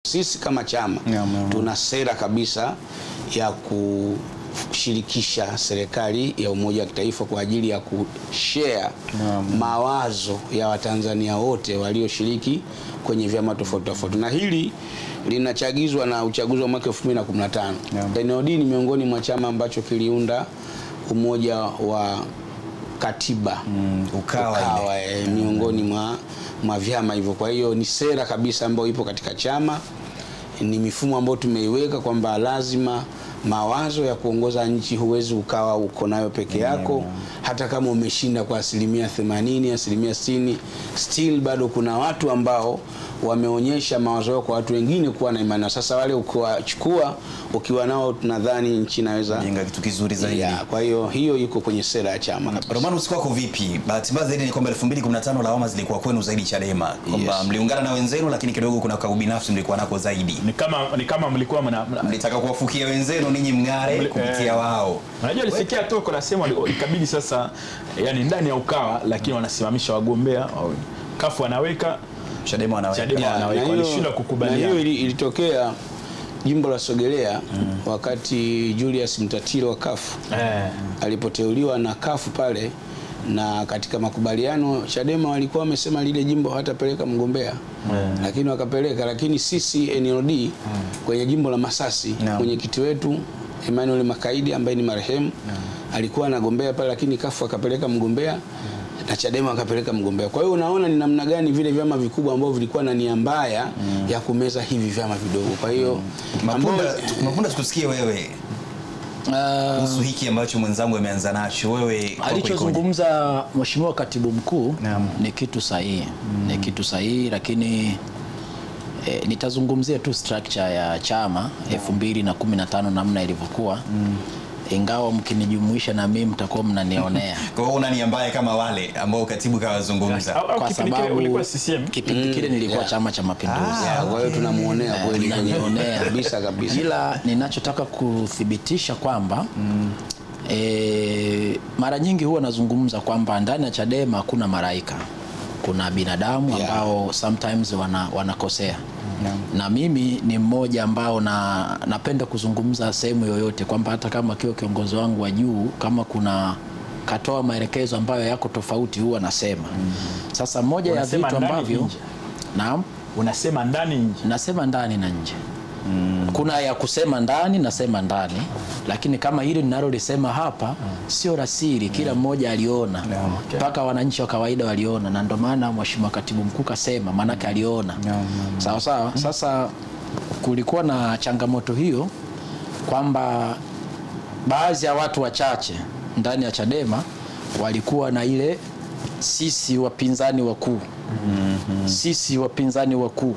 Sisi kama chama tuna sera kabisa ya kushirikisha serikali ya umoja wa kitaifa kwa ajili ya kushare mawazo ya Watanzania wote walioshiriki kwenye vyama tofauti tofauti, na hili linachagizwa na uchaguzi wa mwaka 2015. NLD ni miongoni mwa chama ambacho kiliunda umoja wa katiba Ukawa miongoni mwa vyama hivyo. Kwa hiyo ni sera kabisa ambayo ipo katika chama, ni mifumo ambayo tumeiweka kwamba lazima mawazo ya kuongoza nchi huwezi ukawa uko nayo peke yako. Hata kama umeshinda kwa 80%, 60%, still bado kuna watu ambao wameonyesha mawazo yao kwa watu wengine kuwa na imani. Sasa wale ukiwachukua ukiwa nao, tunadhani nchi inaweza jenga kitu kizuri zaidi. Kwa hiyo iko kwenye sera ya chama. Romanus, kwako vipi? Bahati mbaya zaidi ni kwamba 2015 lawama zilikuwa kwenu zaidi Chadema, kwamba mliungana na wenzenu lakini kidogo kuna ubinafsi mlikuwa nako zaidi. Ni kama mlikuwa mlitaka kuwafukia wenzenu ninyi mng'are kupitia wao. Unajua lisikia toko la sema ikabidi sasa, yani ndani ya Ukawa, lakini wanasimamisha wagombea, Kafu anaweka, Chadema anaweka. Walishindwa kukubaliana. Hiyo ilitokea jimbo la Sogelea wakati Julius Mtatiro wa Kafu alipoteuliwa na Kafu pale, na katika makubaliano Chadema walikuwa wamesema lile jimbo hatapeleka mgombea, lakini wakapeleka. Lakini sisi NLD kwenye jimbo la Masasi mwenyekiti wetu Emmanuel Makaidi ambaye ni marehemu alikuwa anagombea pale, lakini Kafu akapeleka mgombea na Chadema akapeleka mgombea. Kwa hiyo unaona ni namna gani vile vyama vikubwa ambavyo vilikuwa na nia mbaya ya kumeza hivi vyama vidogo. Kwa hiyo Mapunda, tukusikie wewe kuhusu hiki ambacho mwenzangu ameanza nacho. Wewe alichozungumza Mheshimiwa Katibu Mkuu ni kitu sahihi, ni kitu sahihi, lakini nitazungumzia tu structure ya chama 2015 namna ilivyokuwa. Ingawa mkinijumuisha na mimi mtakuwa mnanionea. Kwa hiyo una nia mbaya kama wale ambao katibu kawazungumza? Kwa sababu ulikuwa CCM, kipindi kile nilikuwa Chama cha Mapinduzi. Kwa hiyo tunamuonea kweli, tunanionea kabisa. Ila ninachotaka kuthibitisha kwamba mara nyingi huwa nazungumza kwamba ndani ya Chadema kuna malaika, kuna binadamu ambao sometimes wanakosea. Na mimi ni mmoja ambao napenda kuzungumza sehemu yoyote kwamba hata kama kio kiongozi wangu wa juu kama kuna katoa maelekezo ambayo yako tofauti huwa nasema. Sasa moja ya vitu ambavyo unasema ndani nje. Nasema ndani na nje. Kuna ya kusema ndani, nasema ndani, lakini kama hili ninalolisema hapa sio rasili, kila mmoja aliona, mpaka wananchi wa kawaida waliona, na ndio maana Mheshimiwa Katibu Mkuu kasema, maana yake aliona. Sawa sawa. Sasa kulikuwa na changamoto hiyo kwamba baadhi ya watu wachache ndani ya Chadema walikuwa na ile sisi wapinzani wakuu. Sisi wapinzani wakuu.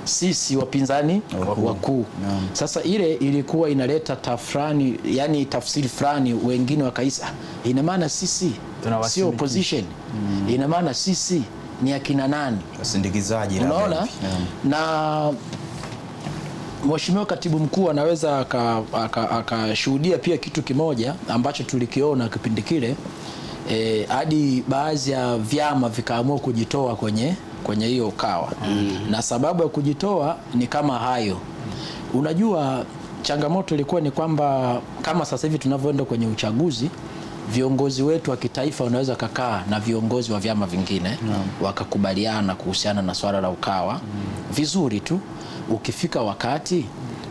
Sisi wapinzani wakuu. Sasa ile ilikuwa inaleta tafrani, yani tafsiri fulani, wengine wakaisa ina maana sisi sio opposition, ina maana sisi ni akina nani, wasindikizaji. Unaona? Na Mheshimiwa Katibu Mkuu anaweza akashuhudia pia kitu kimoja ambacho tulikiona kipindi kile, hadi baadhi ya vyama vikaamua kujitoa kwenye hiyo Ukawa. Na sababu ya kujitoa ni kama hayo. Unajua changamoto ilikuwa ni kwamba kama sasa hivi tunavyoenda kwenye uchaguzi, viongozi wetu wa kitaifa wanaweza kakaa na viongozi wa vyama vingine wakakubaliana kuhusiana na swala la Ukawa vizuri tu. Ukifika wakati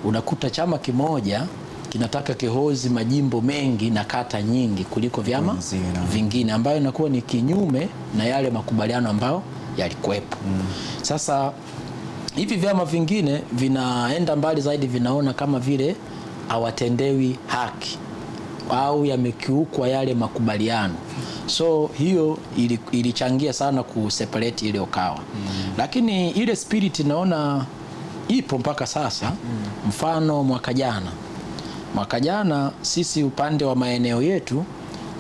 unakuta chama kimoja kinataka kihozi majimbo mengi na kata nyingi kuliko vyama vingine, ambayo inakuwa ni kinyume na yale makubaliano ambayo yalikuwepo. Sasa hivi vyama vingine vinaenda mbali zaidi, vinaona kama vile hawatendewi haki au yamekiukwa yale makubaliano. So hiyo ilichangia sana kuseparate ile Ukawa. Lakini ile spirit naona ipo mpaka sasa. Mfano mwaka jana sisi upande wa maeneo yetu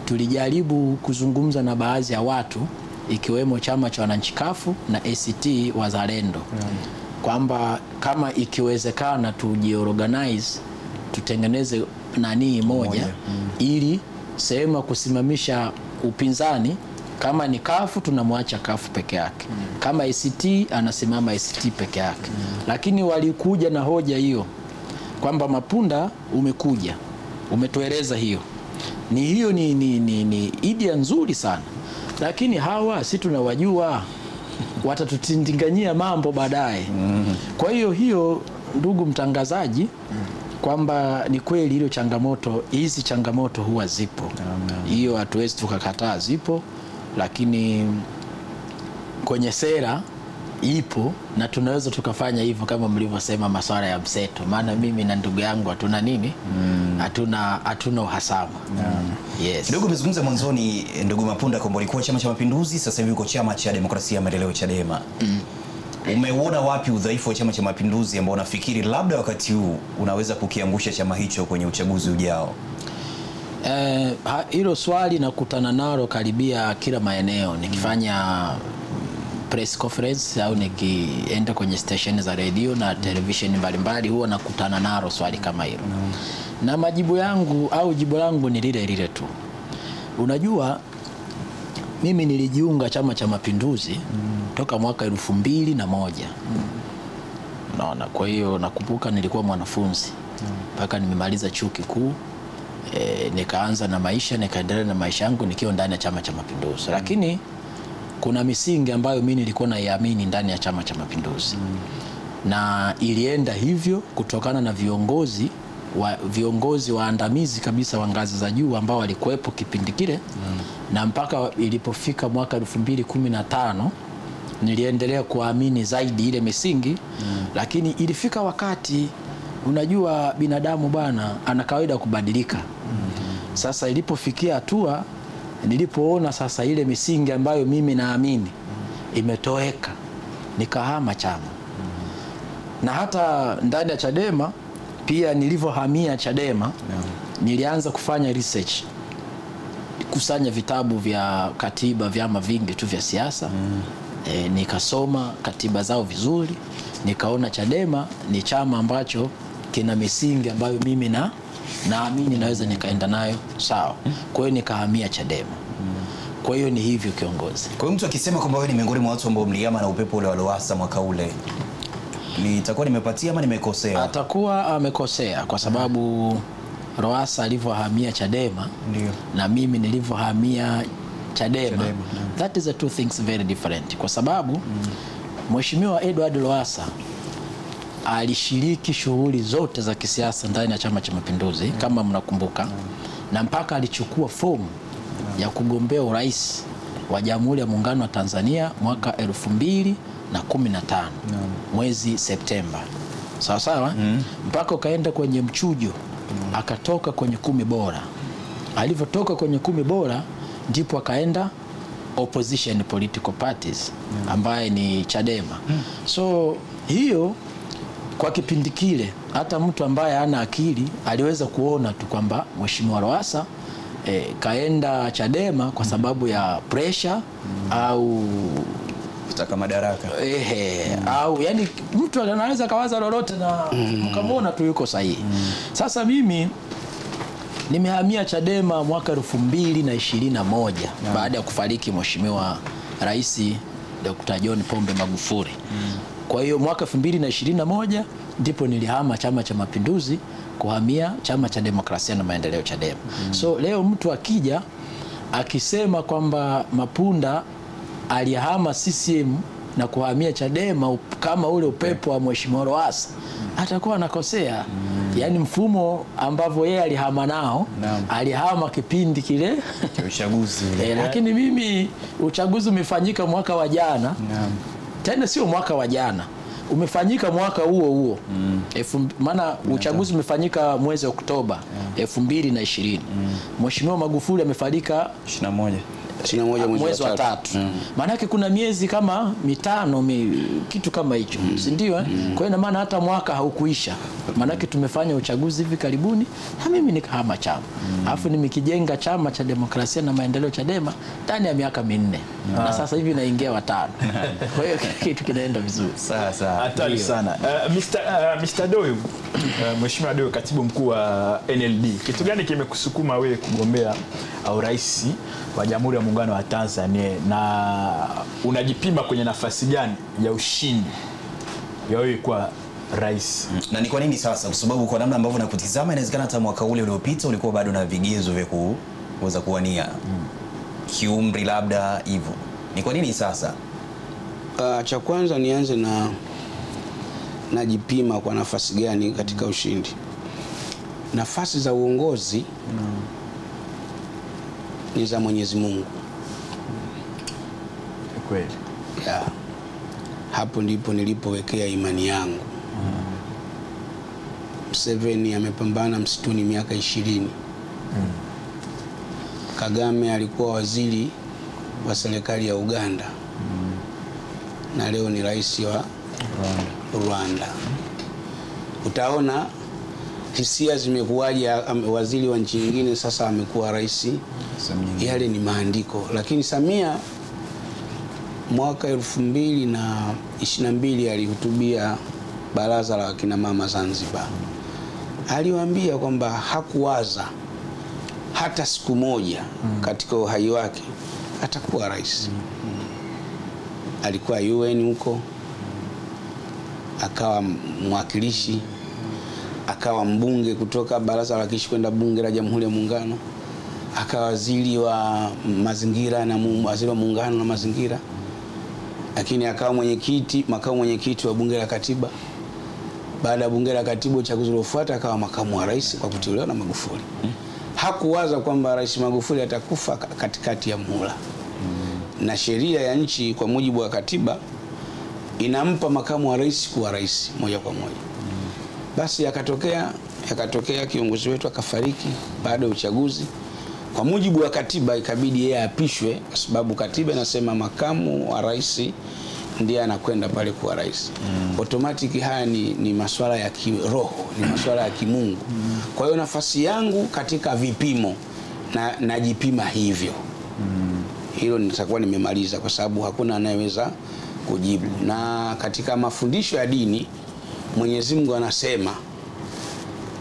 tulijaribu kuzungumza na baadhi ya watu, ikiwemo chama cha wananchi Kafu na ACT Wazalendo, kwamba kama ikiwezekana tujiorganize, tutengeneze moja ili sehemu ya kusimamisha upinzani Kama ni kafu tunamwacha kafu peke yake. Kama ACT anasimama ACT peke yake. Lakini walikuja na hoja hiyo kwamba Mapunda umekuja, umetueleza hiyo. Ni idea nzuri sana. Lakini hawa si tunawajua watatutindinganyia mambo baadaye. Kwa hiyo ndugu mtangazaji, kwamba ni kweli hilo changamoto, hizi changamoto huwa zipo. Hiyo hatuwezi tukakataa zipo, lakini kwenye sera ipo na tunaweza tukafanya hivyo kama mlivyosema masuala ya mseto. Maana mimi na ndugu yangu hatuna nini? Hatuna uhasama. Yes. Ndugu umezungumza mwanzoni ndugu Mapunda kwamba ulikuwa Chama cha Mapinduzi, sasa hivi uko Chama cha Demokrasia na Maendeleo Chadema. Umeona wapi udhaifu wa Chama cha Mapinduzi ambao unafikiri labda wakati huu unaweza kukiangusha chama hicho kwenye uchaguzi ujao? Hilo swali nakutana nalo karibia kila maeneo nikifanya press conference au nikienda kwenye station za radio na television mbalimbali, huwa nakutana nalo swali kama hilo. Na majibu yangu au jibu langu ni lile tu. Unajua mimi nilijiunga Chama cha Mapinduzi toka mwaka 2001. Naona, kwa hiyo nakumbuka nilikuwa mwanafunzi mpaka nimemaliza chuo kikuu. Nikaanza na maisha, nikaendelea na maisha yangu nikiwa ndani ya Chama cha Mapinduzi. Lakini kuna misingi ambayo mimi nilikuwa naiamini ndani ya Chama cha Mapinduzi. Na ilienda hivyo kutokana na viongozi waandamizi kabisa wa ngazi za juu ambao walikuwepo kipindi kile. Na mpaka ilipofika mwaka 2015 niliendelea kuamini zaidi ile misingi. Lakini ilifika wakati, unajua binadamu bwana ana kawaida kubadilika. Sasa ilipofikia hatua nilipoona sasa ile misingi ambayo mimi naamini imetoweka, nikahama chama. Na hata ndani ya Chadema pia nilivyohamia Chadema, nilianza kufanya research, kusanya vitabu vya katiba vyama vingi tu vya siasa. Nikasoma katiba zao vizuri, nikaona Chadema ni chama ambacho kina misingi ambayo mimi naamini naweza nikaenda nayo sawa. Kwa hiyo nikahamia Chadema. Kwa hiyo ni hivyo kiongozi. Kwa hiyo mtu akisema kwamba wewe ni miongoni mwa watu ambao mliama na upepo ule wa Lowassa mwaka ule, nitakuwa nimepatia ama nimekosea? Atakuwa amekosea kwa sababu Lowassa alivyohamia Chadema na mimi nilivyohamia Chadema. That is the two things very different. Kwa sababu Mheshimiwa Edward Lowassa alishiriki shughuli zote za kisiasa ndani ya Chama cha Mapinduzi kama mnakumbuka, na mpaka alichukua fomu ya kugombea urais wa Jamhuri ya Muungano wa Tanzania mwaka 2015 mwezi Septemba. Sawa sawa? Mpaka ukaenda kwenye mchujo, akatoka kwenye 10 bora. Alivyotoka kwenye 10 bora ndipo akaenda opposition political parties ambaye ni Chadema. So hiyo kwa kipindi kile hata mtu ambaye hana akili aliweza kuona tu kwamba Mheshimiwa Lowassa kaenda Chadema kwa sababu ya pressure au kutaka madaraka. Au yani mtu anaweza kawaza lolote na mkamwona tu yuko sahihi. Sasa mimi nimehamia Chadema mwaka 2021 baada ya kufariki Mheshimiwa Rais Dr. John Pombe Magufuli. Kwa hiyo mwaka 2021 ndipo nilihama Chama cha Mapinduzi kuhamia Chama cha Demokrasia na Maendeleo Chadema. So leo mtu akija akisema kwamba Mapunda alihama CCM na kuhamia Chadema kama ule upepo wa Mheshimiwa Lowassa, atakuwa anakosea. Yani mfumo ambavyo yeye alihama nao, alihama kipindi kile cha uchaguzi. Lakini mimi uchaguzi umefanyika mwaka wa jana. Tena sio mwaka wa jana, umefanyika mwaka huo. Maana uchaguzi umefanyika mwezi Oktoba 2020. Mheshimiwa Magufuli amefarika 21 mwezi wa 3. Maana yake kuna miezi kama 5 kitu kama hicho, si ndio? Kwa hiyo maana hata mwaka haukuisha. Maanake tumefanya uchaguzi hivi karibuni na mimi nikahama chama. Alafu nimekijenga chama cha demokrasia na maendeleo Chadema ndani ya miaka 4. Na sasa hivi naingia watano. Kwa hiyo kitu kinaenda vizuri. Sasa hatari sana. Mr. Doyo, Mheshimiwa Doyo, katibu mkuu wa NLD, kitu gani kimekusukuma wewe kugombea urais wa Jamhuri ya Muungano wa Tanzania, na unajipima kwenye nafasi gani ya ushindi ya wewe kwa rais? Na ni kwa nini sasa? Kwa sababu kwa namna ambavyo nakutizama inawezekana hata mwaka ule uliopita ulikuwa bado na vigezo vya kuweza kuwania kiumri labda hivyo. Ni kwa nini sasa? Cha kwanza nianze na najipima kwa nafasi gani katika ushindi. Nafasi za uongozi ni za Mwenyezi Mungu. Kweli. Ya. Hapo ndipo nilipowekea imani yangu. Museveni amepambana msituni miaka 20. Kagame alikuwa waziri wa serikali ya Uganda. Na leo ni rais wa Rwanda. Utaona hisia zimekuwaje, waziri wa nchi nyingine sasa amekuwa rais. Yale ni maandiko. Lakini Samia mwaka 2022 alihutubia baraza la kina mama Zanzibar. Aliwaambia kwamba hakuwaza hata siku moja katika uhai wake atakuwa rais. Alikuwa UN huko, akawa mwakilishi, akawa mbunge kutoka baraza la wawakilishi kwenda bunge la Jamhuri ya Muungano, akawa waziri wa mazingira na waziri wa muungano na mazingira, lakini akawa makamu mwenyekiti wa bunge la katiba. Baada ya bunge la katiba, uchaguzi uliofuata akawa makamu wa rais kwa kuteuliwa na Magufuli. Hakuwaza kwamba Rais Magufuli atakufa katikati ya muhula. Na sheria ya nchi kwa mujibu wa katiba inampa makamu wa rais kuwa rais moja kwa moja. Basi yakatokea kiongozi wetu akafariki baada ya uchaguzi. Kwa mujibu wa katiba ikabidi yeye apishwe, kwa sababu katiba inasema makamu wa rais ndiye anakwenda pale kuwa rais. Automatic haya ni masuala ya kiroho, ni masuala ya kimungu. Kwa hiyo nafasi yangu katika vipimo najipima hivyo. Hilo nitakuwa nimemaliza kwa sababu hakuna anayeweza kujibu. Na katika mafundisho ya dini Mwenyezi Mungu anasema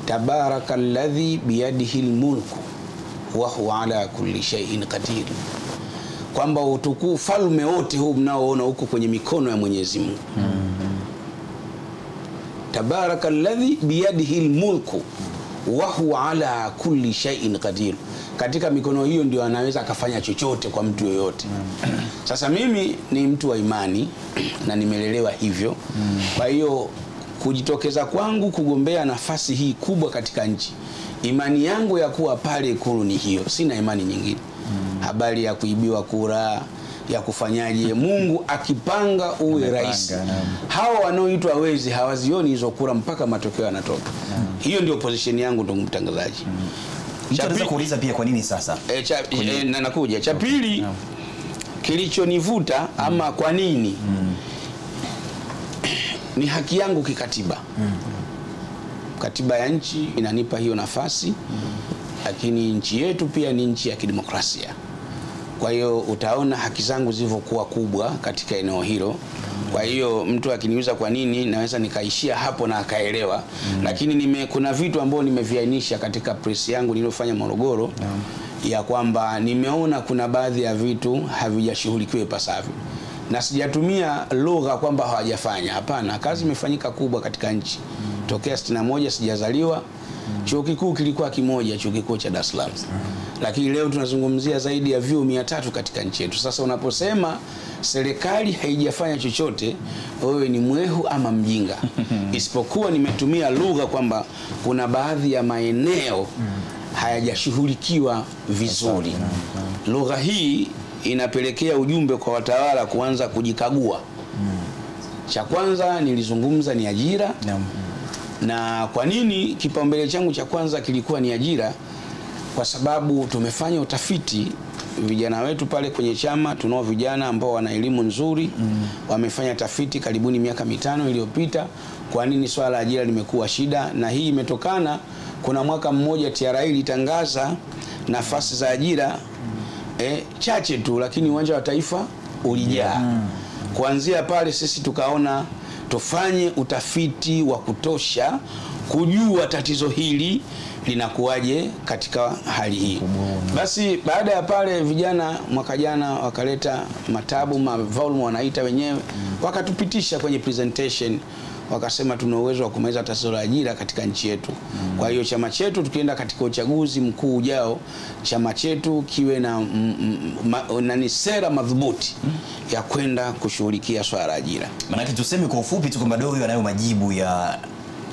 tabarakalladhi biyadihil mulku wa huwa ala kulli shay'in qadir, kwamba utukufu falme wote huu mnaoona huko kwenye mikono ya Mwenyezi Mungu. Tabarakalladhi biyadihil mulku wa huwa ala kulli shay'in qadir. Katika mikono hiyo ndio anaweza akafanya chochote kwa mtu yoyote. Sasa mimi ni mtu wa imani na nimelelewa hivyo. Kwa hiyo kujitokeza kwangu kugombea nafasi hii kubwa katika nchi, imani yangu ya kuwa pale Ikulu ni hiyo, sina imani nyingine. Habari ya kuibiwa kura, ya kufanyaje, Mungu akipanga uwe rais. Hawa wanaoitwa wezi hawazioni hizo kura mpaka matokeo yanatoka. Hiyo ndio position yangu, ndugu mtangazaji. Naweza kuuliza pia kwa nini sasa? Nakuja. Cha pili kilichonivuta ama kwa nini ni haki yangu kikatiba. Katiba ya nchi inanipa hiyo nafasi, lakini nchi yetu pia ni nchi ya kidemokrasia. Kwa hiyo utaona haki zangu zilivyokuwa kubwa katika eneo hilo. Kwa hiyo mtu akiniuliza kwa nini, naweza nikaishia hapo na akaelewa. Lakini kuna vitu ambavyo nimeviainisha katika press yangu niliyofanya Morogoro, ya kwamba nimeona kuna baadhi ya vitu havijashughulikiwa ipasavyo. Na sijatumia lugha kwamba hawajafanya. Hapana, kazi imefanyika kubwa katika nchi. Tokea 61 sijazaliwa, chuo kikuu kilikuwa kimoja, chuo kikuu cha Dar es Salaam. Lakini leo tunazungumzia zaidi ya vyuo 300 katika nchi yetu. Sasa unaposema serikali haijafanya chochote, wewe ni mwehu ama mjinga. Isipokuwa nimetumia lugha kwamba kuna baadhi ya maeneo hayajashughulikiwa vizuri. Lugha hii inapelekea ujumbe kwa watawala kuanza kujikagua. Cha kwanza nilizungumza ni ajira. Na kwa nini kipaumbele changu cha kwanza kilikuwa ni ajira? Kwa sababu tumefanya utafiti, vijana wetu pale kwenye chama tunao vijana ambao wana elimu nzuri. Wamefanya tafiti karibuni miaka 5 iliyopita, kwa nini swala la ajira limekuwa shida, na hii imetokana, kuna mwaka mmoja TRA ilitangaza nafasi za ajira chache tu, lakini uwanja wa Taifa ulijaa. Kuanzia pale sisi tukaona tufanye utafiti wa kutosha kujua tatizo hili linakuwaje katika hali hii. Basi baada ya pale vijana mwaka jana wakaleta matabu volume wanaita wenyewe, wakatupitisha kwenye presentation, wakasema tuna uwezo wa kumaliza tatizo la ajira katika nchi yetu. Kwa hiyo chama chetu tukienda katika uchaguzi mkuu ujao, chama chetu kiwe na ni sera madhubuti ya kwenda kushughulikia swala la ajira. Maana tuseme kwa ufupi tu kwamba Doyo anayo majibu ya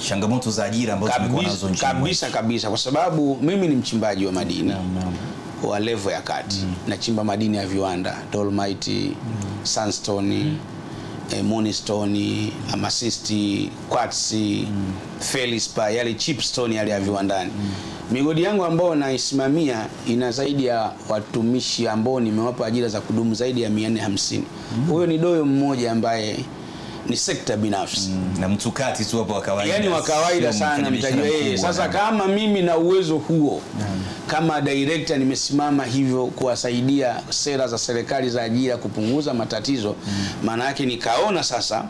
changamoto za ajira ambazo tumekuwa nazo nchini. Kabisa, kwa sababu mimi ni mchimbaji wa madini wa level ya kati. Nachimba madini ya viwanda, dolomite, sandstone, monostone, amethyst, quartz, feldspar, yale cheap stone yale ya viwandani. Migodi yangu ambao naisimamia ina zaidi ya watumishi ambao nimewapa ajira za kudumu zaidi ya 450. Huyo ni Doyo mmoja ambaye ni sekta binafsi. Na mtu kati tu hapo wa kawaida. Yaani wa kawaida sana mtajua yeye. Sasa kama mimi na uwezo huo, kama director nimesimama hivyo kuwasaidia sera za serikali za ajira kupunguza matatizo, maana yake nikaona sasa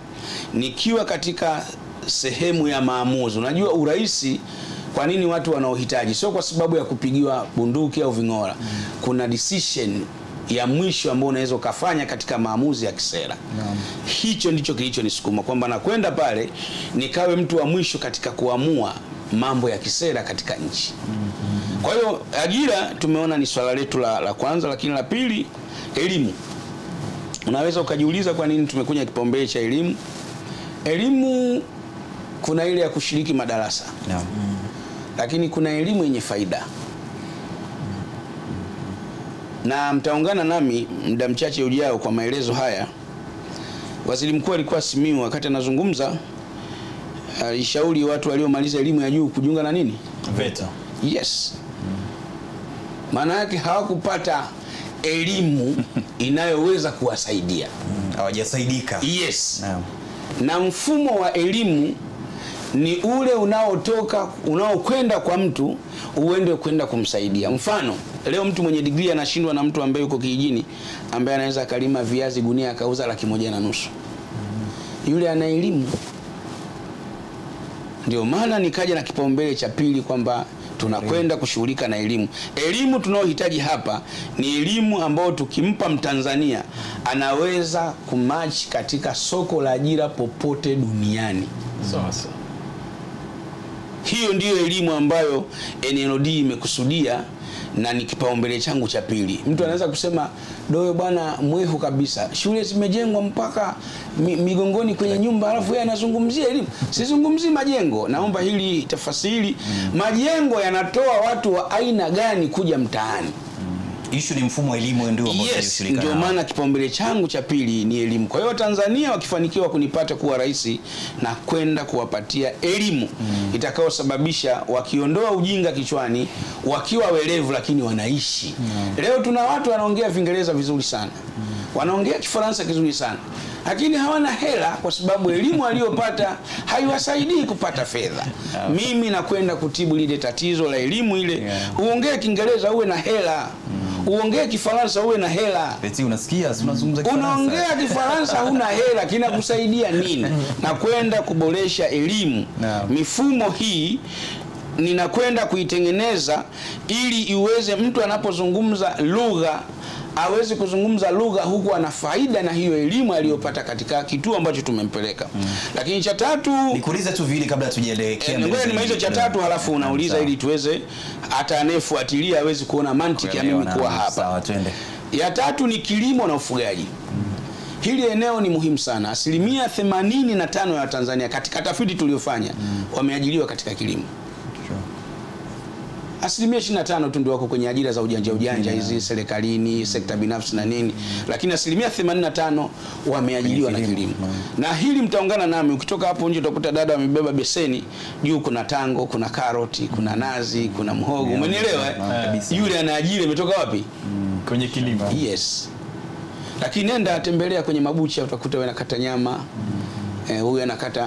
nikiwa katika sehemu ya maamuzi. Unajua uraisi, kwa nini watu wanaohitaji? Sio kwa sababu ya kupigiwa bunduki au ving'ora. Kuna decision ya mwisho ambao unaweza ukafanya katika maamuzi ya kisera. Hicho ndicho kilichonisukuma kwamba nakwenda pale nikawe mtu wa mwisho katika kuamua mambo ya kisera katika nchi. Kwa hiyo ajira tumeona ni swala letu la kwanza, lakini la pili elimu. Unaweza ukajiuliza kwa nini tumekuja kipaumbele cha elimu. Elimu kuna ile ya kushiriki madarasa. Lakini kuna elimu yenye faida. Na mtaungana nami muda mchache ujao kwa maelezo haya. Waziri Mkuu alikuwa Simiyu, wakati anazungumza alishauri watu waliomaliza elimu ya juu kujiunga na nini? VETA. Yes. Maana yake hawakupata elimu inayoweza kuwasaidia. Hawajasaidika. Yes. Na mfumo wa elimu ni ule unaokwenda kwa mtu uende kwenda kumsaidia. Mfano, leo mtu mwenye degree anashindwa na mtu ambaye yuko kijijini ambaye anaweza kalima viazi gunia akauza 150,000. Yule ana elimu. Ndio maana nikaja na kipaumbele cha pili kwamba tunakwenda kushughulika na elimu. Elimu tunayohitaji hapa ni elimu ambayo tukimpa Mtanzania anaweza kumatch katika soko la ajira popote duniani. Sasa hiyo ndiyo elimu ambayo NLD imekusudia na ni kipaumbele changu cha pili. Mtu anaweza kusema Doyo bwana mwehu kabisa, shule zimejengwa mpaka migongoni kwenye nyumba, alafu yeye anazungumzia elimu. Sizungumzii majengo, naomba hili tafasiri. Majengo yanatoa watu wa aina gani kuja mtaani? Issue ni mfumo wa elimu ndio ambao tunashirika. Ndio maana kipaumbele changu cha pili ni elimu. Kwa hiyo Tanzania wakifanikiwa kunipata kuwa rais na kwenda kuwapatia elimu itakayosababisha wakiondoa ujinga kichwani, wakiwa welevu lakini wanaishi. Leo tuna watu wanaongea Kiingereza vizuri sana. Wanaongea Kifaransa kizuri sana. Lakini hawana hela kwa sababu elimu aliyopata haiwasaidii kupata fedha. Mimi nakwenda kutibu lile tatizo la elimu ile. Uongee Kiingereza uwe na hela. Uongee Kifaransa uwe na hela. Eti unasikia unazungumza Kifaransa. Unaongea Kifaransa huna hela, kinakusaidia nini? Na kwenda kuboresha elimu. Mifumo hii ninakwenda kuitengeneza ili iweze mtu anapozungumza lugha aweze kuzungumza lugha huku ana faida na hiyo elimu aliyopata katika kituo ambacho tumempeleka. Lakini cha tatu nikuuliza tu vile kabla tujaelekea ngoja nimalize cha tatu halafu unauliza ili tuweze hata anayefuatilia aweze kuona mantiki ya mimi kuwa hapa. Sawa, twende. Ya tatu ni kilimo na ufugaji. Hili eneo ni muhimu sana. 85% ya Tanzania katika tafiti tuliyofanya wameajiriwa katika kilimo. 25% tu ndio wako kwenye ajira za ujanja hizi serikalini, sekta binafsi na nini. Lakini 85% wameajiriwa na kilimo. Na hili mtaungana nami, ukitoka hapo nje utakuta dada wamebeba beseni, juu kuna tango, kuna karoti, kuna nazi, kuna mhogo. Umenielewa? Yule anaajiri imetoka wapi? Kwenye kilimo. Yes. Lakini nenda tembelea kwenye mabucha utakuta wanakata nyama. Huyu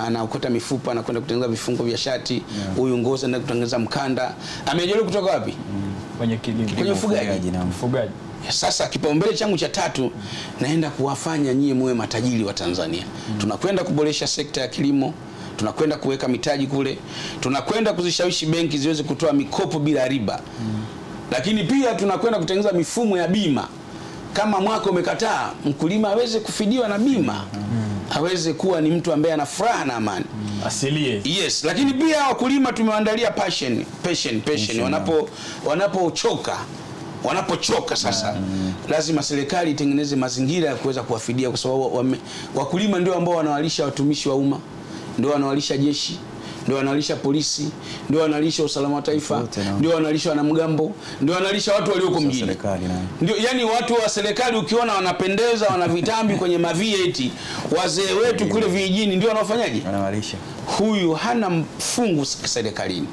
anaokota mifupa anakwenda kutengeneza vifungo vya shati, huyu ngozi anaenda kutengeneza mkanda. Ameajiriwa kutoka wapi? Kwenye kilimo, kwenye ufugaji. Sasa kipaumbele changu cha tatu, naenda kuwafanya nyie muwe matajiri wa Tanzania. Tunakwenda kuboresha sekta ya kilimo, tunakwenda kuweka mitaji kule, tunakwenda kuzishawishi benki ziweze kutoa mikopo bila riba. Lakini pia tunakwenda kutengeneza mifumo ya bima. Kama mwaka umekataa, mkulima aweze kufidiwa na bima. Aweze kuwa ni mtu ambaye ana furaha na amani. Asilie. Yes, lakini pia wakulima tumewaandalia passion wanapochoka sasa. Lazima serikali itengeneze mazingira ya kuweza kuwafidia, kwa sababu wakulima ndio ambao wanawalisha watumishi wa umma, ndio wanawalisha jeshi, ndio wanalisha polisi, ndio wanalisha usalama wa taifa, ndio wanalisha wanamgambo, ndio wanalisha watu walioko mjini. Ndio, yani watu wa serikali ukiona wanapendeza, wana vitambi kwenye mavieti, wazee wetu kule vijijini ndio wanafanyaje? Wanawalisha. Huyu hana mfungu serikalini.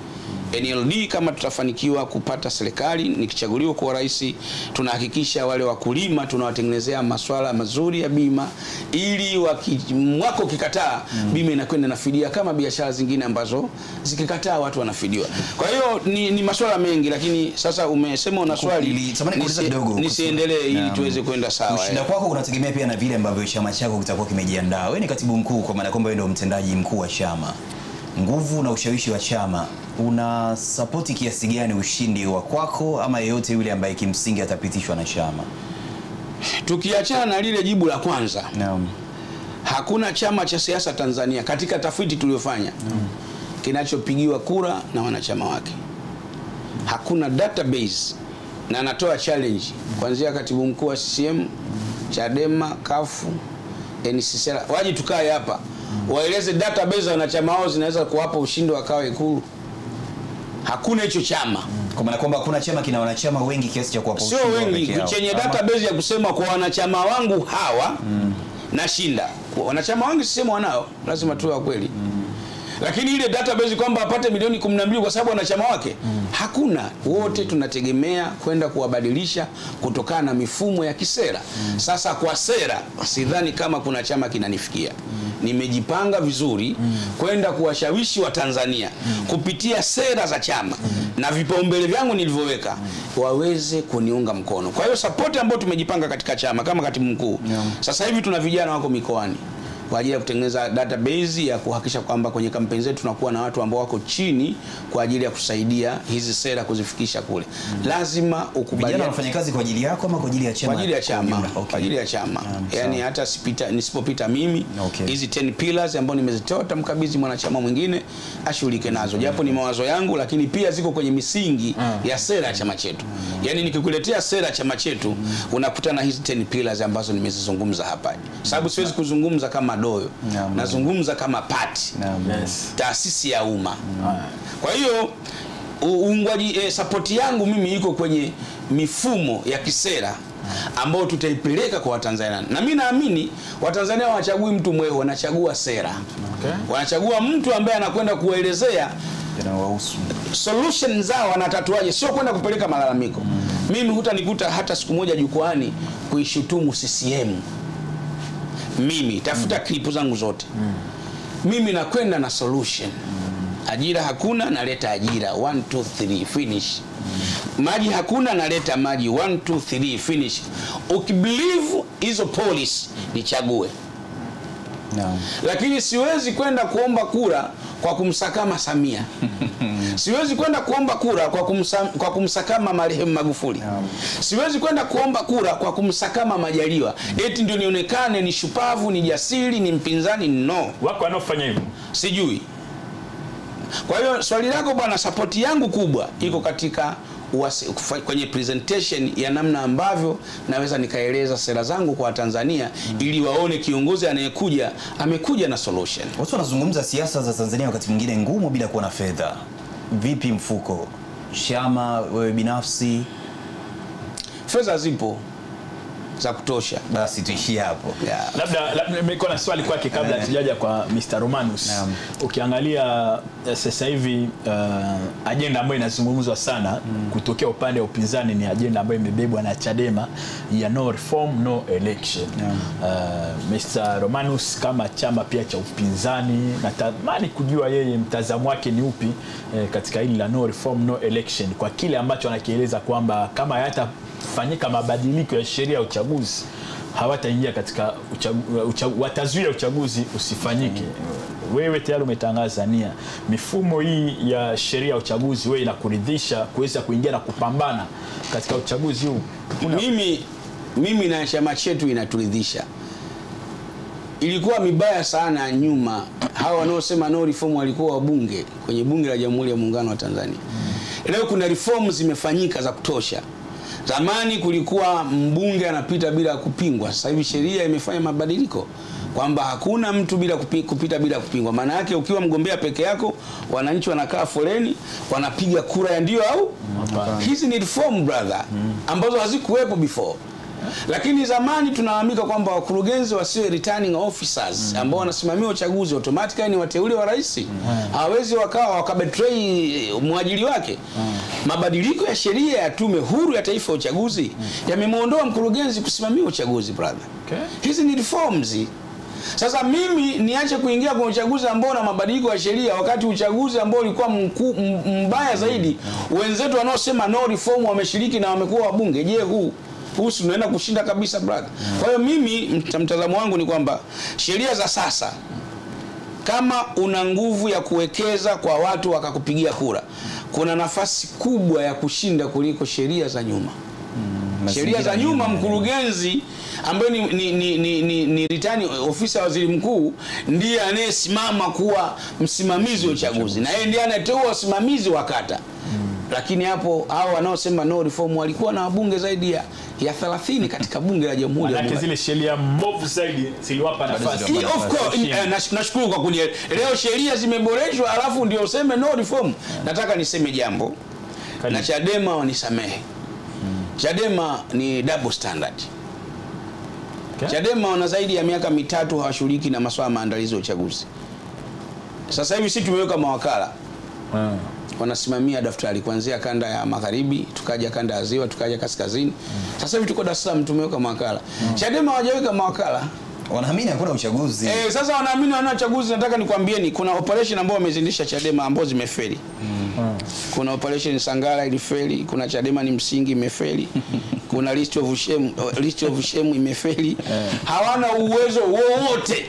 NLD kama tutafanikiwa kupata serikali, nikichaguliwa kuwa rais, tunahakikisha wale wakulima tunawatengenezea masuala mazuri ya bima, ili mwako kikataa bima inakwenda nafidia kama biashara zingine ambazo zikikataa watu wanafidiwa. Kwa hiyo ni masuala mengi, lakini sasa umesema una swali, nisiendelee ili tuweze kwenda sawa. Kushinda kwako unategemea pia na vile ambavyo chama chako kitakuwa kimejiandaa. Wewe ni katibu mkuu, kwa maana kwamba wewe ndio mtendaji mkuu wa chama. Nguvu na ushawishi wa chama, una support kiasi gani ushindi wa kwako ama yeyote yule ambaye kimsingi atapitishwa na chama? Tukiachana na lile jibu la kwanza, hakuna chama cha siasa Tanzania katika tafiti tuliyofanya kinachopigiwa kura na wanachama wake. Hakuna database, na natoa challenge kuanzia katibu mkuu wa CCM, Chadema, CUF, NCCR, waje tukae hapa waeleze database za wanachama wao zinaweza kuwapa ushindi wakawa Ikulu. Hakuna hicho chama. Kwa maana kwamba hakuna chama kina wanachama wengi kiasi cha kuwapa ushindi. Sio wengi, chenye database ya kusema kwa wanachama wangu hawa nashinda. Wanachama wangu sisema wanao, lazima tuwe wa kweli. Lakini ile database kwamba apate milioni 12 kwa sababu wanachama wake, hakuna. Wote tunategemea kwenda kuwabadilisha kutokana na mifumo ya kisera. Sasa kwa sera sidhani kama kuna chama kinanifikia. Nimejipanga vizuri kwenda kuwashawishi wa Tanzania kupitia sera za chama na vipaumbele vyangu nilivyoweka waweze kuniunga mkono. Kwa hiyo support ambayo tumejipanga katika chama kama katibu mkuu. Sasa hivi tuna vijana wako mikoani kwa ajili ya kutengeneza database ya kuhakikisha kwamba kwenye kampeni zetu tunakuwa na watu ambao wako chini kwa ajili ya kusaidia hizi sera kuzifikisha kule. Lazima ukubaliane. Vijana wanafanya kazi kwa ajili yako ama kwa ajili ya chama? Kwa ajili ya chama. Kwa ajili ya chama. Yani hata nisipopita mimi, hizi 10 pillars ambao nimezitoa tamkabidhi mwanachama mwingine ashughulike nazo. Japo ni mawazo yangu, lakini pia ziko kwenye misingi ya sera ya chama chetu. Yani nikikuletea sera ya chama chetu unakuta na hizi 10 pillars ambazo nimezizungumza hapa. Sababu siwezi kuzungumza kama Doyo, nazungumza kama party, taasisi ya umma. Kwa hiyo uungwaji support yangu mimi iko kwenye mifumo ya kisera ambao tutaipeleka kwa Watanzania. Na mimi naamini Watanzania wachagui mtu mwehu, wanachagua sera. Wanachagua mtu ambaye anakwenda kuelezea solution zao wanatatuaje, sio kwenda kupeleka malalamiko. Mimi hutanikuta hata siku moja jukwani kuishutumu CCM. Mimi tafuta klipu zangu zote. Mimi nakwenda na solution. Ajira hakuna, naleta ajira. 1 2 3 finish. Maji hakuna, naleta maji. 1 2 3 finish. Ukibelieve hizo policy nichague. Lakini siwezi kwenda kuomba kura kwa kumsakama Samia. Siwezi kwenda kuomba kura kwa kumsakama marehemu Magufuli. Siwezi kwenda kuomba kura kwa kumsakama Majaliwa. Eti ndio nionekane ni shupavu, ni jasiri, ni mpinzani. No. Wako wanaofanya hivyo. Sijui. Kwa hiyo swali lako bwana, support yangu kubwa iko katika kwenye presentation ya namna ambavyo naweza nikaeleza sera zangu kwa Tanzania ili waone kiongozi anayekuja amekuja na solution. Watu wanazungumza siasa za Tanzania wakati mwingine ngumu bila kuwa na fedha. Vipi mfuko? Chama, wewe binafsi? Fedha zipo. za kutosha. Basi tuishie hapo. Yeah. Labda niko na swali kwake kabla tujaja kwa Mr. Romanus. Ukiangalia sasa hivi agenda ambayo inazungumzwa sana kutokea upande wa upinzani ni agenda ambayo imebebwa na Chadema ya no reform no election. Mr. Romanus kama chama pia cha upinzani, natamani kujua yeye mtazamo wake ni upi katika hili la no reform no election, kwa kile ambacho anakieleza kwamba kama hayatafanyika mabadiliko ya sheria ya uchaguzi hawataingia katika watazuia uchaguzi usifanyike. Wewe tayari umetangaza nia, mifumo hii ya sheria ya uchaguzi wewe inakuridhisha kuweza kuingia na kupambana katika uchaguzi huu? Mimi na chama chetu inaturidhisha. Ilikuwa mibaya sana nyuma, hawa wanaosema no reform walikuwa wabunge kwenye bunge la Jamhuri ya Muungano wa Tanzania. Leo kuna reforms zimefanyika za kutosha. Zamani kulikuwa mbunge anapita bila kupingwa. Sasa hivi sheria imefanya mabadiliko kwamba hakuna mtu bila kupita bila kupingwa. Maana yake ukiwa mgombea peke yako, wananchi wanakaa foleni, wanapiga kura ya ndio au hizi ni reform brother, ambazo hazikuwepo before. Lakini zamani tunaamika kwamba wakurugenzi wasio returning officers ambao wanasimamia uchaguzi automatically ni wateule wa rais. Hawezi wakabetray mwajiri wake. Mabadiliko ya sheria ya Tume Huru ya Taifa ya Uchaguzi yamemuondoa mkurugenzi kusimamia uchaguzi brother. Hizi ni reforms. Sasa mimi niache kuingia kwa uchaguzi ambao na mabadiliko ya sheria wakati uchaguzi ambao ulikuwa mbaya zaidi wenzetu wanaosema no reform wameshiriki na wamekuwa wabunge. Je, huu unaenda kushinda kabisa brother. Kwa hiyo mimi mtazamo wangu ni kwamba sheria za sasa, kama una nguvu ya kuwekeza kwa watu wakakupigia kura, kuna nafasi kubwa ya kushinda kuliko sheria za nyuma. Sheria za nyuma mkurugenzi ambaye ni returning officer waziri mkuu ndiye anayesimama kuwa msimamizi wa uchaguzi na yeye ndiye anatoa usimamizi wa kata. Lakini hapo hao wanaosema no reform walikuwa na wabunge zaidi ya 30 katika bunge la Jamhuri ya Muungano. Zile sheria mbovu zaidi ziliwapa nafasi. Of course, nashukuru kwa kunielewa. Leo sheria zimeboreshwa alafu ndio useme no reform. Nataka niseme jambo. Na Chadema wanisamehe. Chadema ni double standard. Chadema wana zaidi ya miaka 3 hawashiriki na masuala maandalizi ya uchaguzi. Sasa hivi sisi tumeweka mawakala. Wanasimamia daftari kuanzia kanda ya magharibi, tukaja kanda ya ziwa, tukaja kaskazini. Sasa hivi tuko Dar es Salaam tumeweka mawakala. Chadema hawajaweka mawakala. Wanaamini hakuna uchaguzi. Sasa wanaamini wana uchaguzi. Nataka nikwambieni kuna operation ambao wamezindisha Chadema ambao zimefeli. Kuna operation Sangara ilifeli, kuna Chadema ni msingi imefeli. Kuna list of shame imefeli. Hawana uwezo wowote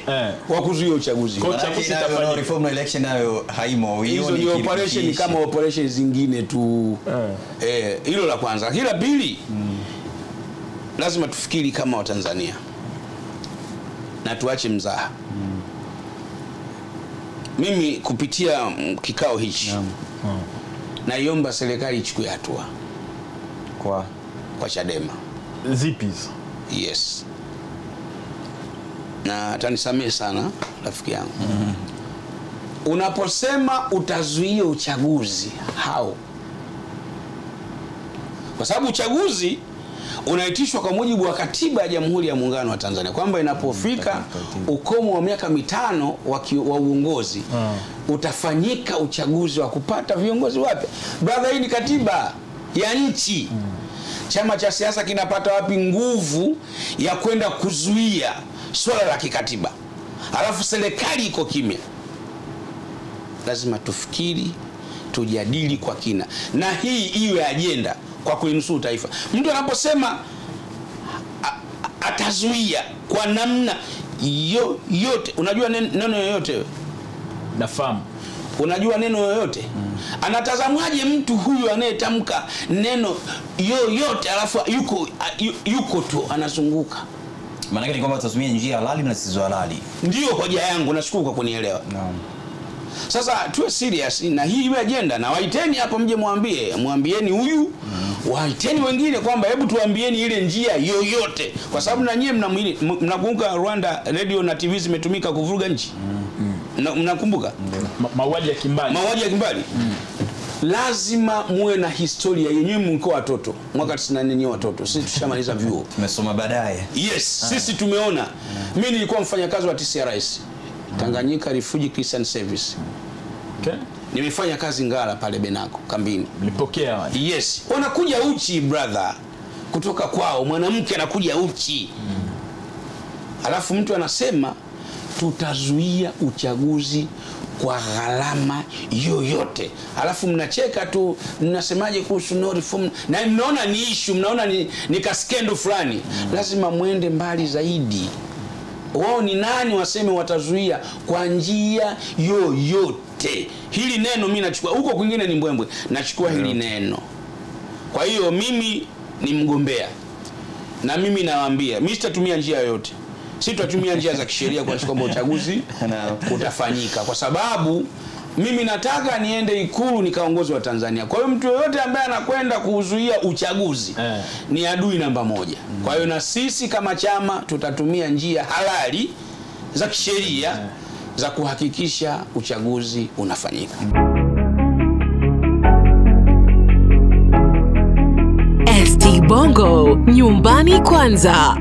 wa kuzuia uchaguzi. Kwa sababu reform na election nayo haimo. Hizo ni operation kama operation zingine tu. Hilo la kwanza. Kila pili, lazima tufikiri kama Watanzania na tuache mzaha. Mimi kupitia kikao hichi naiomba serikali ichukue hatua kwa Chadema. Zipi hizo? Yes. Na atanisamehe sana rafiki yangu. Unaposema utazuia uchaguzi, hao? Kwa sababu uchaguzi unaitishwa kwa mujibu wa katiba ya Jamhuri ya Muungano wa Tanzania kwamba inapofika ukomo wa miaka 5 wa uongozi utafanyika uchaguzi wa kupata viongozi wapya. Brother, hii ni katiba ya nchi. Chama cha siasa kinapata wapi nguvu ya kwenda kuzuia swala la kikatiba? Alafu serikali iko kimya. Lazima tufikiri, tujadili kwa kina. Na hii iwe agenda kwa kulinusuru taifa. Mtu anaposema atazuia kwa namna yote, unajua neno yoyote wewe? Nafahamu. Unajua neno yoyote? Anatazamwaje mtu huyu anayetamka neno yoyote alafu yuko tu anazunguka? Maana yake ni kwamba tutatumia njia halali na zisizo halali. Ndio hoja yangu, nashukuru kwa kunielewa. Naam. Sasa tuwe serious na hii iwe agenda, na waiteni hapo mje mwambieni huyu, waiteni wengine kwamba hebu tuambieni ile njia yoyote, kwa sababu na nyie mnakumbuka Rwanda radio na TV zimetumika kuvuruga nchi. Mnakumbuka? Mauaji ya kimbali. lazima muwe na historia yenyewe. Mko watoto, mwaka 94 ni watoto, sisi tushamaliza vyuo, tumesoma baadaye. Yes, sisi tumeona. Mimi nilikuwa mfanyakazi wa TCRS, Tanganyika Refugee Christian Service. Okay. Nimefanya kazi Ngara pale Benako kambini. Mlipokea wale? Yes. Wanakuja uchi brother, kutoka kwao, mwanamke anakuja uchi. Alafu mtu anasema tutazuia uchaguzi kwa gharama yoyote. Alafu mnacheka tu, mnasemaje kuhusu no reform? Na mnaona ni issue, mnaona ni kaskendo fulani. Lazima muende mbali zaidi. Wao ni nani waseme watazuia kwa njia yoyote? Hili neno mimi nachukua, huko kwingine ni mbwembwe, nachukua hili neno. Kwa hiyo mimi ni mgombea, na mimi nawaambia mimi sitatumia njia yoyote. Sisi tutatumia njia za kisheria kwa sababu uchaguzi utafanyika, kwa sababu mimi nataka niende Ikulu nikaongoze wa Tanzania. Kwa hiyo mtu yoyote ambaye anakwenda kuzuia uchaguzi ni adui namba 1. Kwa hiyo na sisi kama chama tutatumia njia halali za kisheria za kuhakikisha uchaguzi unafanyika. ST Bongo, nyumbani kwanza.